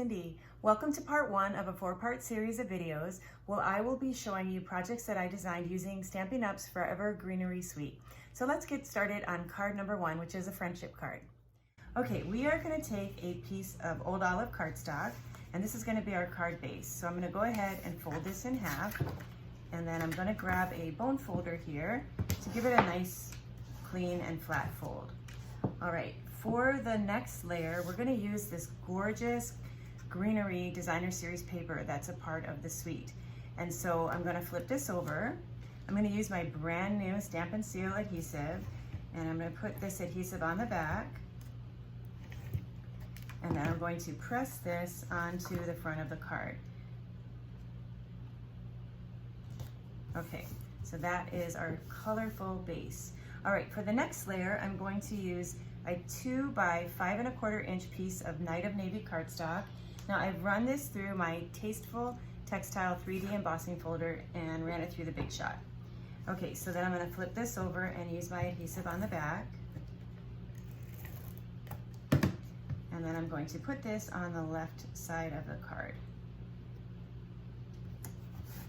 Cindy. Welcome to part one of a four-part series of videos where I will be showing you projects that I designed using Stampin' Up's Forever Greenery Suite. So let's get started on card number one, which is a friendship card. Okay, we are going to take a piece of old olive cardstock, and this is going to be our card base. So I'm going to go ahead and fold this in half, and then I'm going to grab a bone folder here to give it a nice clean and flat fold. All right, for the next layer, we're going to use this gorgeous Greenery Designer Series paper that's a part of the suite. And so I'm going to flip this over. I'm going to use my brand new Stampin' Seal adhesive, and I'm going to put this adhesive on the back. And then I'm going to press this onto the front of the card. Okay, so that is our colorful base. All right, for the next layer, I'm going to use a 2 by 5 1/4 inch piece of Night of Navy cardstock. Now I've run this through my Tasteful Textile 3D embossing folder and ran it through the Big Shot. Okay, so then I'm going to flip this over and use my adhesive on the back. And then I'm going to put this on the left side of the card.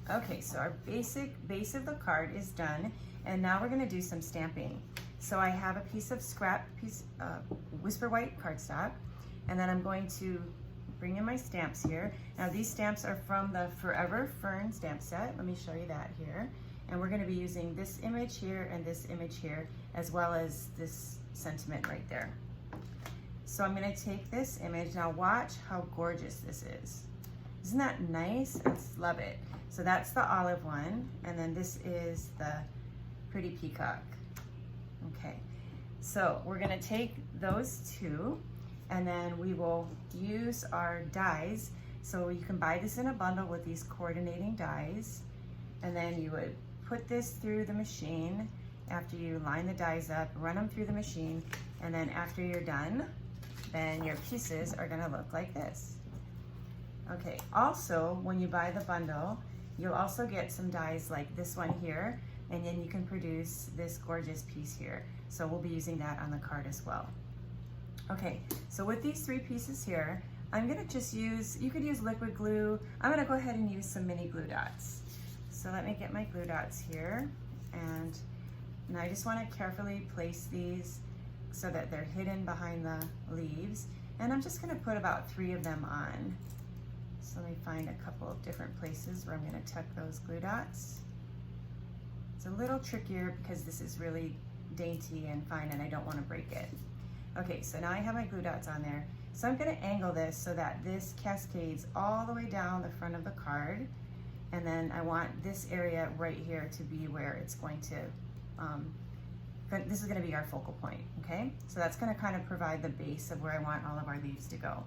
Okay, so our basic base of the card is done, and now we're going to do some stamping. So I have a piece of Whisper White cardstock, and then I'm going to bring in my stamps here. Now these stamps are from the Forever Fern stamp set. Let me show you that here. And we're going to be using this image here and this image here, as well as this sentiment right there. So I'm going to take this image. Now watch how gorgeous this is. Isn't that nice? I love it. So that's the olive one, and then this is the pretty peacock. Okay, so we're going to take those two, and then we will use our dies. So you can buy this in a bundle with these coordinating dies, and then you would put this through the machine after you line the dies up, run them through the machine, and then after you're done, then your pieces are going to look like this. Okay, also when you buy the bundle, you'll also get some dies like this one here, and then you can produce this gorgeous piece here. So we'll be using that on the card as well. Okay, so with these three pieces here, I'm gonna just use, you could use liquid glue. I'm gonna go ahead and use some mini glue dots. So let me get my glue dots here, and I just wanna carefully place these so that they're hidden behind the leaves. And I'm just gonna put about 3 of them on. So let me find a couple of different places where I'm gonna tuck those glue dots. It's a little trickier because this is really dainty and fine and I don't want to break it. Okay, so now I have my glue dots on there. So I'm going to angle this so that this cascades all the way down the front of the card. And then I want this area right here to be where it's going to, this is going to be our focal point, okay? So that's going to kind of provide the base of where I want all of our leaves to go.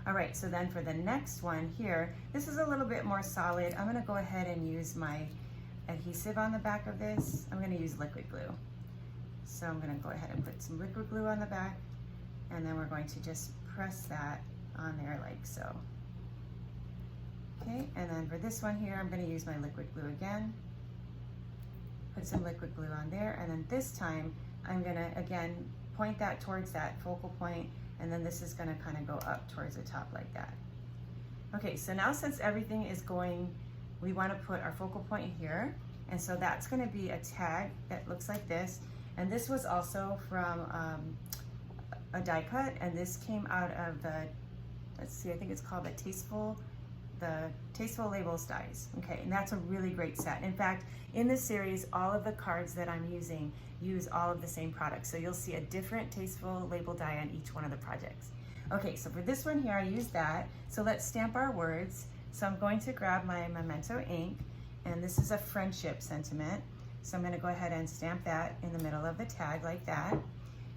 All right, so then for the next one here, this is a little bit more solid. I'm going to go ahead and use my adhesive on the back of this. I'm going to use liquid glue. So I'm going to go ahead and put some liquid glue on the back, and then we're going to just press that on there like so. Okay, and then for this one here, I'm going to use my liquid glue again. Put some liquid glue on there, and then this time I'm going to again point that towards that focal point, and then this is going to kind of go up towards the top like that. Okay, so now since everything is going, we want to put our focal point here, and so that's going to be a tag that looks like this. And this was also from a die cut, and this came out of the, let's see, I think it's called the Tasteful Labels dies. Okay, and that's a really great set. In fact, in this series, all of the cards that I'm using use all of the same products. So you'll see a different Tasteful label die on each one of the projects. Okay, so for this one here, I use that. So let's stamp our words. So I'm going to grab my Memento ink, and this is a friendship sentiment. So I'm going to go ahead and stamp that in the middle of the tag like that.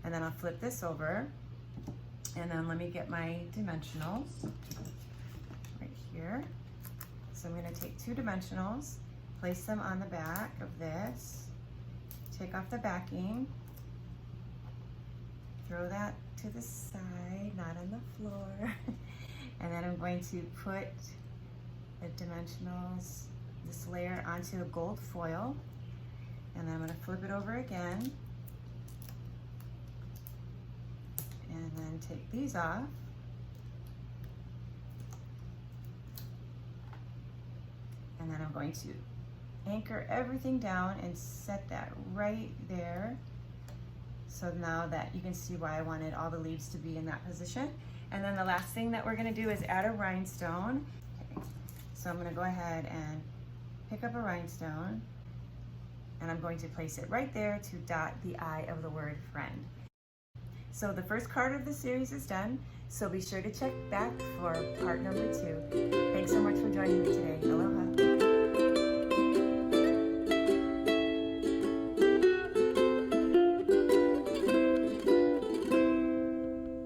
And then I'll flip this over, and then let me get my dimensionals right here. So I'm going to take 2 dimensionals, place them on the back of this, take off the backing, throw that to the side, not on the floor. And then I'm going to put the dimensionals, this layer onto a gold foil, and then I'm going to flip it over again, and then take these off, And then I'm going to anchor everything down and set that right there. So now that you can see why I wanted all the leaves to be in that position. And then the last thing that we're gonna do is add a rhinestone. Okay. So I'm gonna go ahead and pick up a rhinestone, and I'm going to place it right there to dot the I of the word friend. So the first card of the series is done, so be sure to check back for part number 2. Thanks so much for joining me today. Aloha.